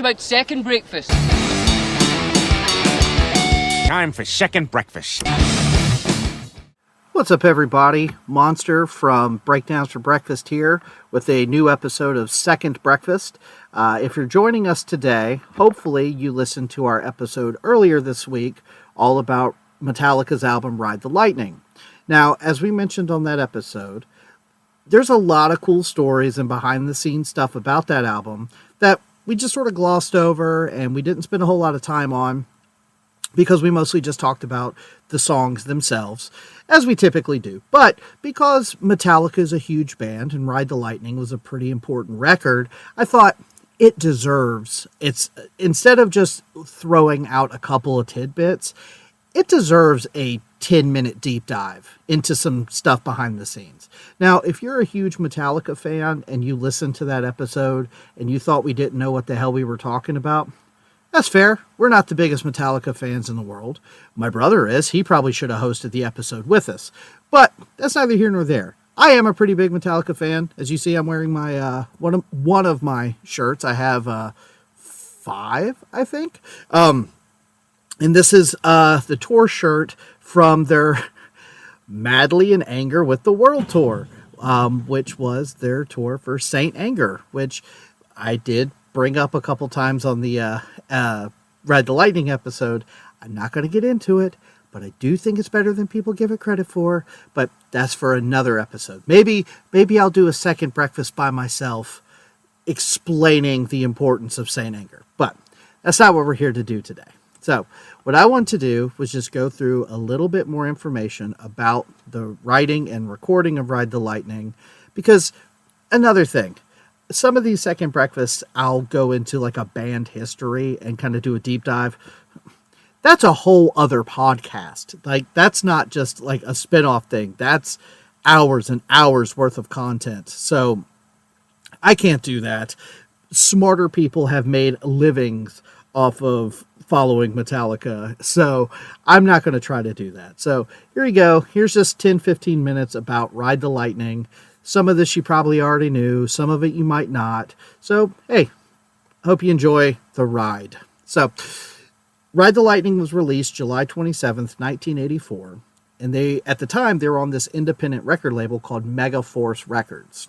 about second breakfast. Time for second breakfast. What's up, everybody? Monster from Breakdowns for Breakfast here with a new episode of Second Breakfast. If you're joining us today, hopefully you listened to our episode earlier this week all about Metallica's album Ride the Lightning. Now, as we mentioned on that episode, there's a lot of cool stories and behind-the-scenes stuff about that album that we just sort of glossed over and we didn't spend a whole lot of time on because we mostly just talked about the songs themselves, as we typically do. But because Metallica is a huge band and Ride the Lightning was a pretty important record, I thought it deserves, instead of just throwing out a couple of tidbits, it deserves a 10-minute deep dive into some stuff behind the scenes. Now, if you're a huge Metallica fan and you listened to that episode and you thought we didn't know what the hell we were talking about, that's fair. We're not the biggest Metallica fans in the world. My brother is. He probably should have hosted the episode with us. But that's neither here nor there. I am a pretty big Metallica fan. As you see, I'm wearing my one of my shirts. I have 5, I think. And this is the tour shirt from their Madly in Anger with the World tour, which was their tour for Saint Anger, which I did bring up a couple times on the Ride the Lightning episode. I'm not going to get into it, but I do think it's better than people give it credit for. But that's for another episode. Maybe I'll do a second breakfast by myself explaining the importance of Saint Anger. But that's not what we're here to do today. So what I want to do was just go through a little bit more information about the writing and recording of Ride the Lightning. Because another thing, some of these second breakfasts, I'll go into like a band history and kind of do a deep dive. That's a whole other podcast. Like, that's not just like a spin-off thing. That's hours and hours worth of content. So I can't do that. Smarter people have made livings off of following Metallica. So I'm not going to try to do that. So here you go. Here's just 10-15 minutes about Ride the Lightning. Some of this you probably already knew. Some of it you might not. So, hey, hope you enjoy the ride. So, Ride the Lightning was released July 27th, 1984. And at the time, they were on this independent record label called Megaforce Records.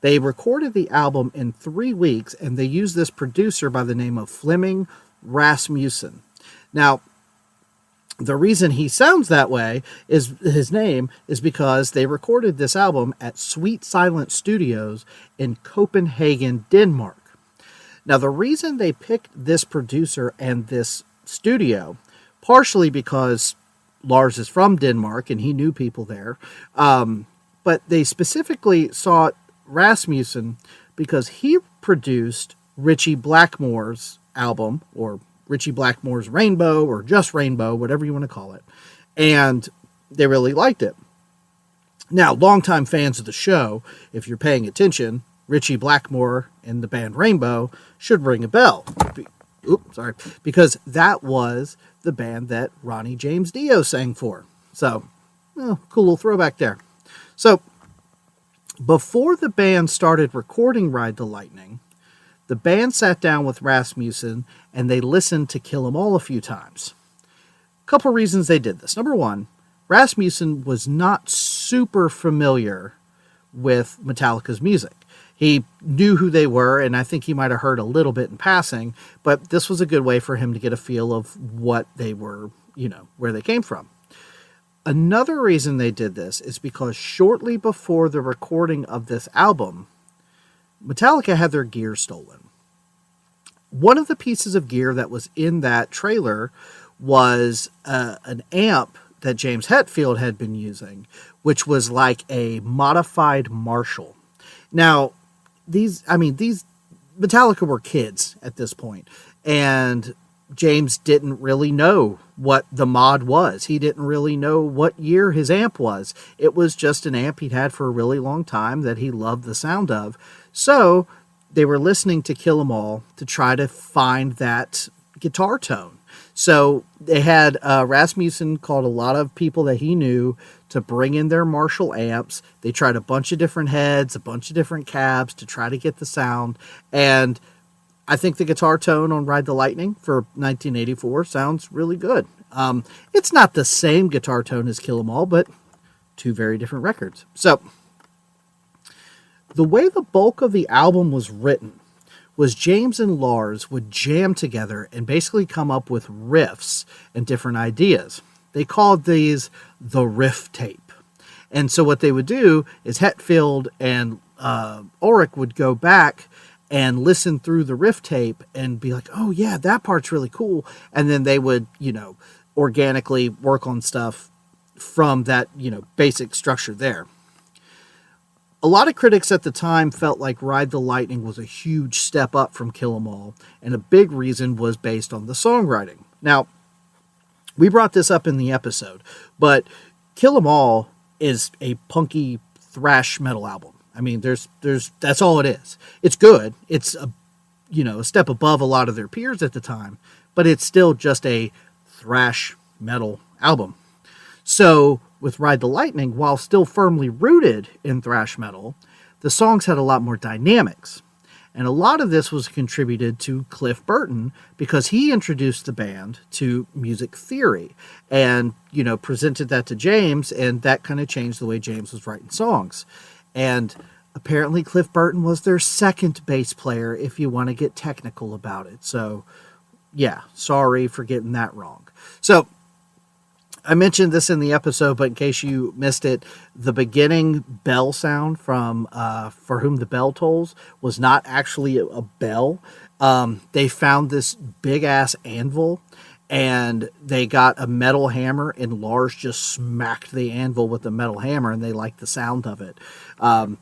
They recorded the album in 3 weeks, and they used this producer by the name of Flemming Rasmussen. Now, the reason he sounds that way is his name is because they recorded this album at Sweet Silence Studios in Copenhagen, Denmark. Now, the reason they picked this producer and this studio, partially because Lars is from Denmark and he knew people there, but they specifically sought Rasmussen because he produced Ritchie Blackmore's album, or Ritchie Blackmore's Rainbow, or just Rainbow, whatever you want to call it. And they really liked it. Now, longtime fans of the show, if you're paying attention, Ritchie Blackmore and the band Rainbow should ring a bell. Because that was the band that Ronnie James Dio sang for. So, cool little throwback there. So, before the band started recording Ride the Lightning, the band sat down with Rasmussen and they listened to Kill 'Em All a few times. A couple reasons they did this. Number one, Rasmussen was not super familiar with Metallica's music. He knew who they were, and I think he might have heard a little bit in passing, but this was a good way for him to get a feel of what they were, where they came from. Another reason they did this is because shortly before the recording of this album, Metallica had their gear stolen. One of the pieces of gear that was in that trailer was an amp that James Hetfield had been using, which was like a modified Marshall. Now, these Metallica were kids at this point, and James didn't really know what the mod was. He didn't really know what year his amp was. It was just an amp he'd had for a really long time that he loved the sound of. So they were listening to Kill 'Em All to try to find that guitar tone. So they had Rasmussen called a lot of people that he knew to bring in their Marshall amps. They tried a bunch of different heads, a bunch of different cabs to try to get the sound. And I think the guitar tone on Ride the Lightning for 1984 sounds really good. It's not the same guitar tone as Kill 'Em All, but two very different records. So, the way the bulk of the album was written was James and Lars would jam together and basically come up with riffs and different ideas. They called these the riff tape. And so what they would do is Hetfield and Ulrich would go back and listen through the riff tape and be like, oh yeah, that part's really cool. And then they would, organically work on stuff from that, basic structure there. A lot of critics at the time felt like Ride the Lightning was a huge step up from Kill 'Em All, and a big reason was based on the songwriting. Now, we brought this up in the episode, but Kill 'Em All is a punky thrash metal album. I mean, there's that's all it is. It's good. It's a step above a lot of their peers at the time, but it's still just a thrash metal album. So with Ride the Lightning, while still firmly rooted in thrash metal, the songs had a lot more dynamics. And a lot of this was contributed to Cliff Burton because he introduced the band to music theory and, presented that to James, and that kind of changed the way James was writing songs. And apparently Cliff Burton was their second bass player, if you want to get technical about it. So, yeah, sorry for getting that wrong. So, I mentioned this in the episode, but in case you missed it, the beginning bell sound from For Whom the Bell Tolls was not actually a bell. They found this big-ass anvil, and they got a metal hammer, and Lars just smacked the anvil with the metal hammer, and they liked the sound of it.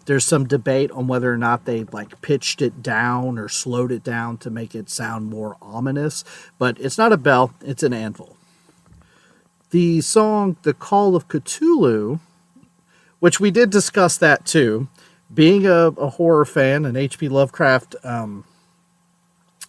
There's some debate on whether or not they pitched it down or slowed it down to make it sound more ominous, but it's not a bell, it's an anvil. The song The Call of Cthulhu, which we did discuss that too, being a horror fan, an H.P. Lovecraft, I'm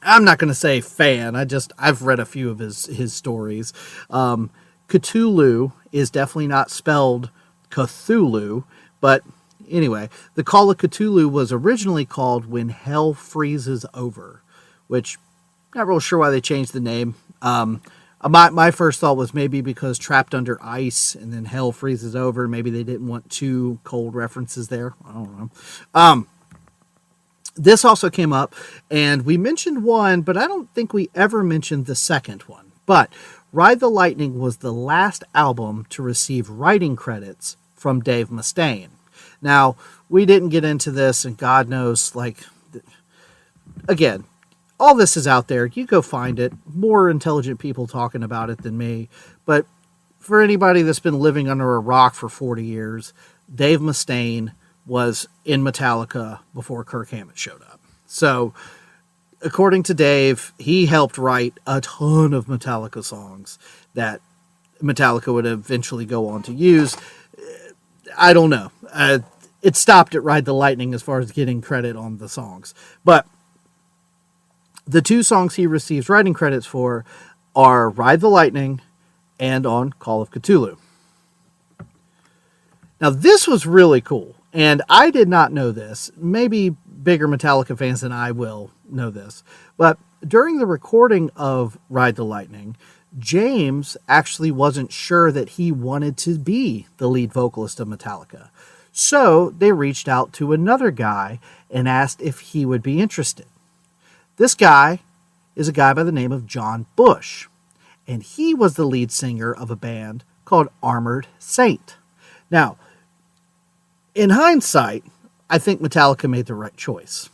not going to say fan, I've read a few of his stories. Cthulhu is definitely not spelled Cthulhu, but anyway, The Call of Cthulhu was originally called When Hell Freezes Over, which I'm not real sure why they changed the name. My first thought was maybe because Trapped Under Ice and then Hell Freezes Over. Maybe they didn't want two cold references there. I don't know. This also came up, and we mentioned one, but I don't think we ever mentioned the second one. But Ride the Lightning was the last album to receive writing credits from Dave Mustaine. Now, we didn't get into this, and God knows, again, all this is out there. You go find it. More intelligent people talking about it than me. But for anybody that's been living under a rock for 40 years, Dave Mustaine was in Metallica before Kirk Hammett showed up. So, according to Dave, he helped write a ton of Metallica songs that Metallica would eventually go on to use. I don't know. It stopped at Ride the Lightning as far as getting credit on the songs. But the two songs he receives writing credits for are Ride the Lightning and on Call of Cthulhu. Now, this was really cool, and I did not know this. Maybe bigger Metallica fans than I will know this. But during the recording of Ride the Lightning, James actually wasn't sure that he wanted to be the lead vocalist of Metallica. So they reached out to another guy and asked if he would be interested. This guy is a guy by the name of John Bush, and he was the lead singer of a band called Armored Saint. Now, in hindsight, I think Metallica made the right choice.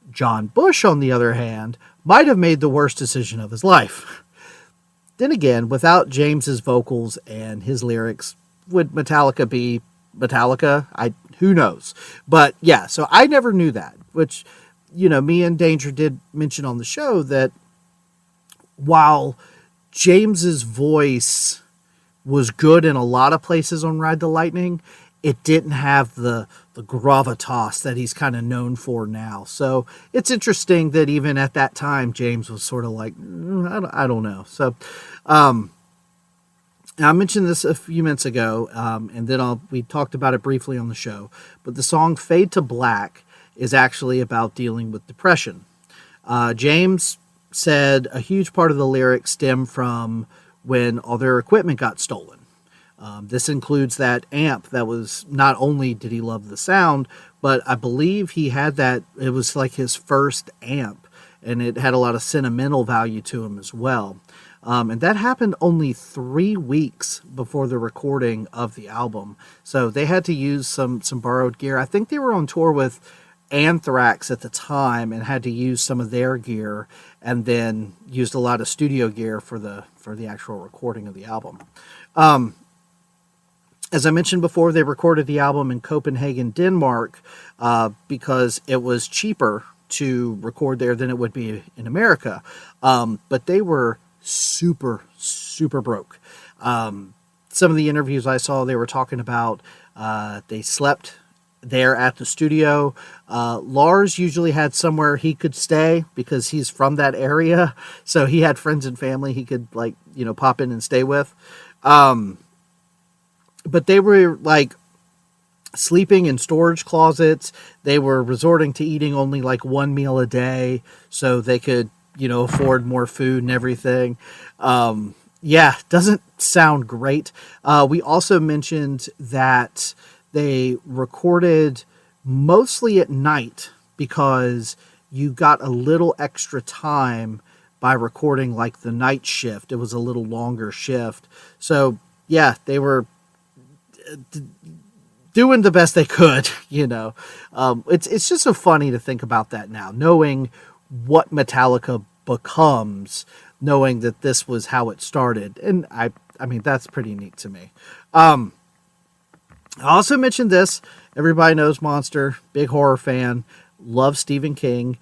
John Bush, on the other hand, might have made the worst decision of his life. Then again, without James's vocals and his lyrics, would Metallica be Metallica? Who knows? But yeah, so I never knew that, which, me and Danger did mention on the show that while James's voice was good in a lot of places on Ride the Lightning, it didn't have the gravitas that he's kind of known for now. So it's interesting that even at that time, James was sort of like, I don't know. So I mentioned this a few minutes ago, and then we talked about it briefly on the show. But the song Fade to Black is actually about dealing with depression. James said a huge part of the lyrics stem from when all their equipment got stolen. This includes that amp that was, not only did he love the sound, but I believe he had that, it was like his first amp, and it had a lot of sentimental value to him as well. And that happened only 3 weeks before the recording of the album. So they had to use some borrowed gear. I think they were on tour with Anthrax at the time and had to use some of their gear, and then used a lot of studio gear for the actual recording of the album. As I mentioned before, they recorded the album in Copenhagen, Denmark, because it was cheaper to record there than it would be in America. But they were super, super broke. Some of the interviews I saw, they were talking about they slept there at the studio. Lars usually had somewhere he could stay because he's from that area. So he had friends and family he could, like, pop in and stay with. But they were like sleeping in storage closets. They were resorting to eating only like one meal a day so they could, afford more food and everything. Yeah, doesn't sound great. We also mentioned that they recorded mostly at night because you got a little extra time by recording like the night shift. It was a little longer shift. So yeah, they were doing the best they could, It's just so funny to think about that now, knowing what Metallica becomes, knowing that this was how it started. And I mean, that's pretty neat to me. I also mentioned this. Everybody knows Monster, big horror fan, loves Stephen King.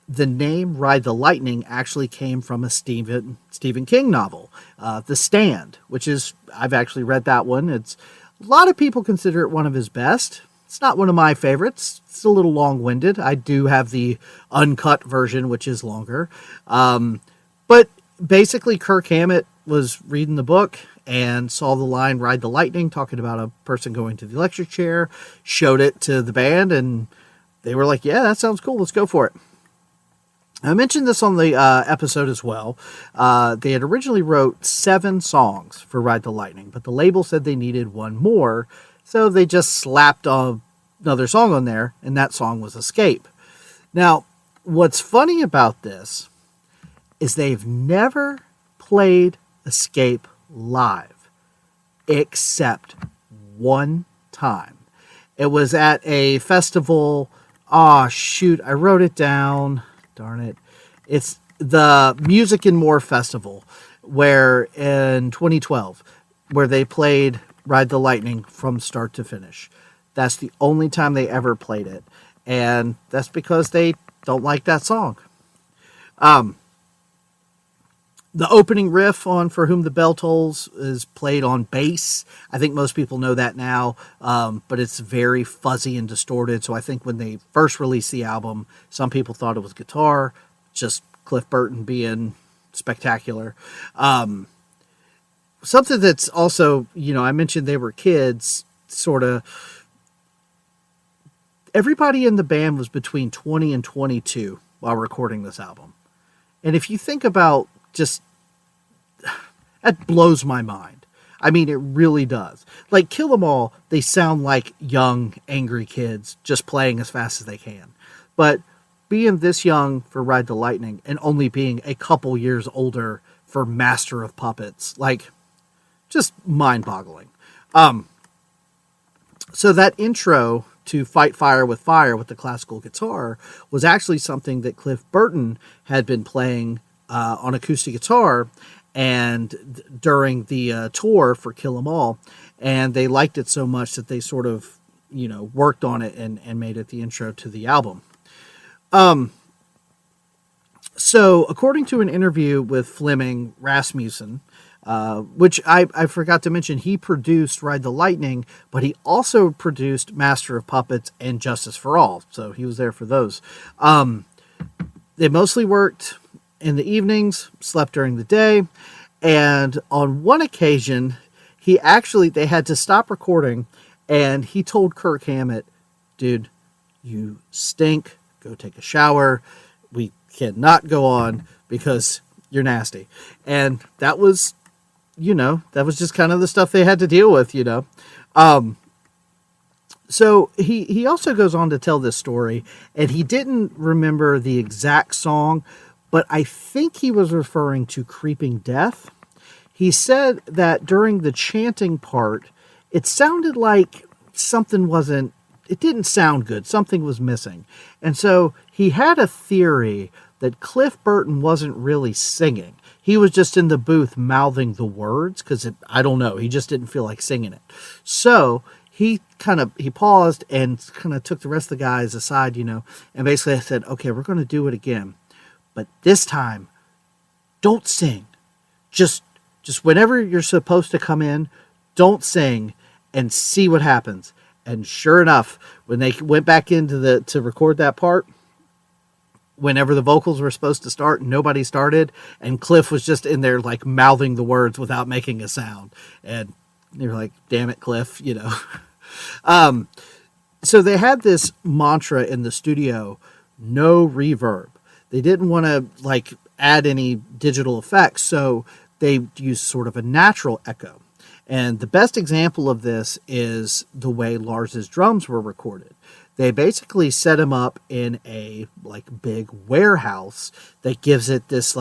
The name Ride the Lightning actually came from a Stephen King novel, The Stand, which is, I've actually read that one. A lot of people consider it one of his best. It's not one of my favorites. It's a little long-winded. I do have the uncut version, which is longer. But basically, Kirk Hammett was reading the book and saw the line Ride the Lightning, talking about a person going to the electric chair, showed it to the band, and they were like, yeah, that sounds cool. Let's go for it. I mentioned this on the episode as well. They had originally wrote 7 songs for Ride the Lightning, but the label said they needed one more, so they just slapped another song on there, and that song was Escape. Now, what's funny about this is they've never played Escape live, except one time. It was at a festival. Oh, shoot, I wrote it down. Darn it. It's the Music and More Festival, where in 2012, where they played Ride the Lightning from start to finish. That's the only time they ever played it. And that's because they don't like that song. The opening riff on For Whom the Bell Tolls is played on bass. I think most people know that now, but it's very fuzzy and distorted. So I think when they first released the album, some people thought it was guitar, just Cliff Burton being spectacular. Something that's also, I mentioned they were kids, sort of. Everybody in the band was between 20 and 22 while recording this album. And if you think about just, that blows my mind. I mean, it really does. Like Kill 'Em All, they sound like young, angry kids just playing as fast as they can. But being this young for Ride the Lightning and only being a couple years older for Master of Puppets, like, just mind-boggling. So that intro to Fight Fire with the classical guitar was actually something that Cliff Burton had been playing on acoustic guitar and during the tour for Kill 'Em All, and they liked it so much that they sort of, worked on it and made it the intro to the album. So according to an interview with Flemming Rasmussen, which I forgot to mention, he produced Ride the Lightning, but he also produced Master of Puppets and Justice for All, so he was there for those. They mostly worked in the evenings, slept during the day, and on one occasion, they had to stop recording, and he told Kirk Hammett, dude, you stink, go take a shower. we cannot go on because you're nasty. And that was, that was just kind of the stuff they had to deal with, So he also goes on to tell this story, and he didn't remember the exact song, but I think he was referring to Creeping Death. He said that during the chanting part, it sounded like it didn't sound good. Something was missing. And so he had a theory that Cliff Burton wasn't really singing. He was just in the booth mouthing the words because I don't know. He just didn't feel like singing it. So he paused and kind of took the rest of the guys aside, and basically said, okay, we're going to do it again. But this time, don't sing. Just whenever you're supposed to come in, don't sing and see what happens. And sure enough, when they went back into to record that part, whenever the vocals were supposed to start, nobody started, and Cliff was just in there like mouthing the words without making a sound. And they were like, damn it, Cliff, So they had this mantra in the studio, no reverb. They didn't want to add any digital effects, so they used sort of a natural echo. And the best example of this is the way Lars's drums were recorded. They basically set him up in a big warehouse that gives it this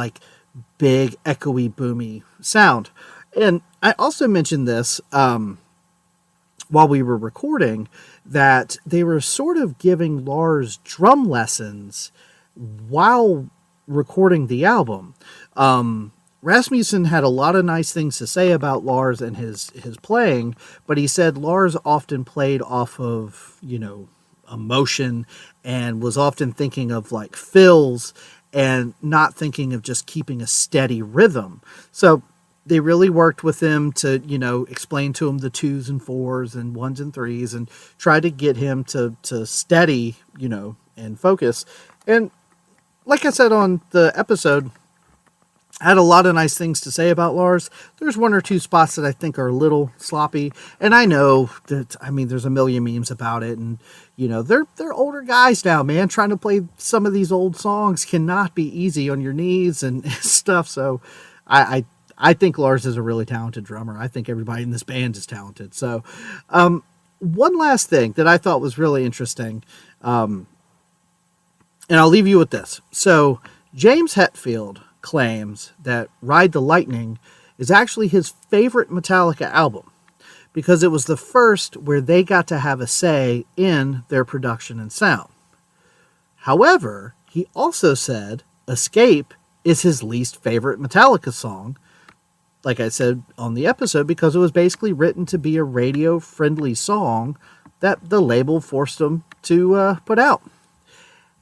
big echoey boomy sound. And I also mentioned this while we were recording, that they were sort of giving Lars drum lessons while recording the album. Rasmussen had a lot of nice things to say about Lars and his playing, but he said Lars often played off of, emotion and was often thinking of fills and not thinking of just keeping a steady rhythm. So they really worked with him to, explain to him the 2s and 4s and 1s and 3s and try to get him to steady, and focus. And like I said on the episode, I had a lot of nice things to say about Lars. There's one or two spots that I think are a little sloppy. And I know that, there's a million memes about it. And, they're older guys now, man. Trying to play some of these old songs cannot be easy on your knees and stuff. So I think Lars is a really talented drummer. I think everybody in this band is talented. So one last thing that I thought was really interesting, and I'll leave you with this. So James Hetfield claims that Ride the Lightning is actually his favorite Metallica album because it was the first where they got to have a say in their production and sound. However, he also said Escape is his least favorite Metallica song, like I said on the episode, because it was basically written to be a radio-friendly song that the label forced them to put out.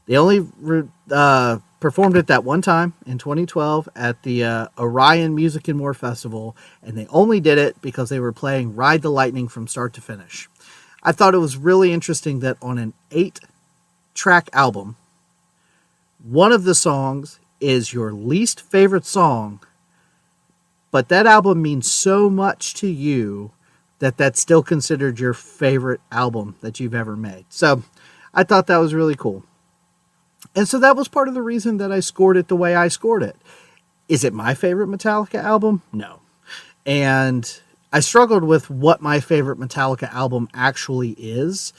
They only performed it that one time in 2012 at the Orion Music and More Festival, and they only did it because they were playing Ride the Lightning from start to finish. I thought it was really interesting that on an 8-track album, one of the songs is your least favorite song, but that album means so much to you that that's still considered your favorite album that you've ever made. So I thought that was really cool. And so that was part of the reason that I scored it the way I scored it. Is it my favorite Metallica album? No. And I struggled with what my favorite Metallica album actually is.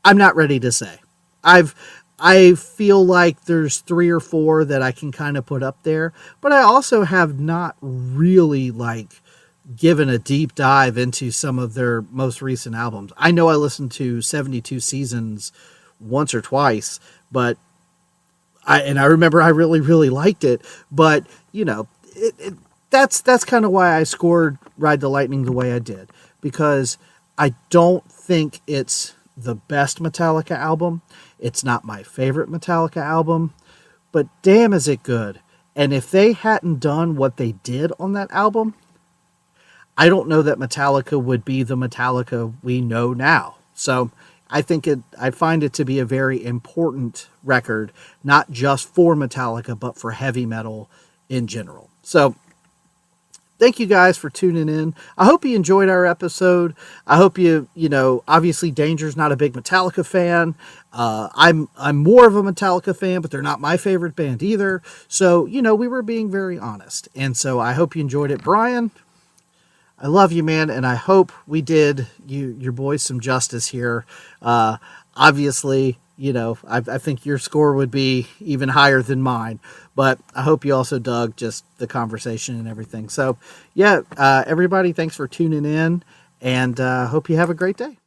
I'm not ready to say. I feel like there's 3 or 4 that I can kind of put up there, but I also have not really given a deep dive into some of their most recent albums. I know I listened to 72 Seasons once or twice, but I remember I really, really liked it, but that's kind of why I scored Ride the Lightning the way I did, because I don't think it's the best Metallica album. It's not my favorite Metallica album, but damn is it good. And if they hadn't done what they did on that album, I don't know that Metallica would be the Metallica we know now. So I find it to be a very important record, not just for Metallica, but for heavy metal in general. So thank you guys for tuning in. I hope you enjoyed our episode. I hope obviously Danger's not a big Metallica fan. I'm more of a Metallica fan, but they're not my favorite band either. So, we were being very honest. And so I hope you enjoyed it. Brian, I love you, man, and I hope we did your boys some justice here. Obviously, I think your score would be even higher than mine, but I hope you also dug just the conversation and everything. So, yeah, everybody, thanks for tuning in, and hope you have a great day.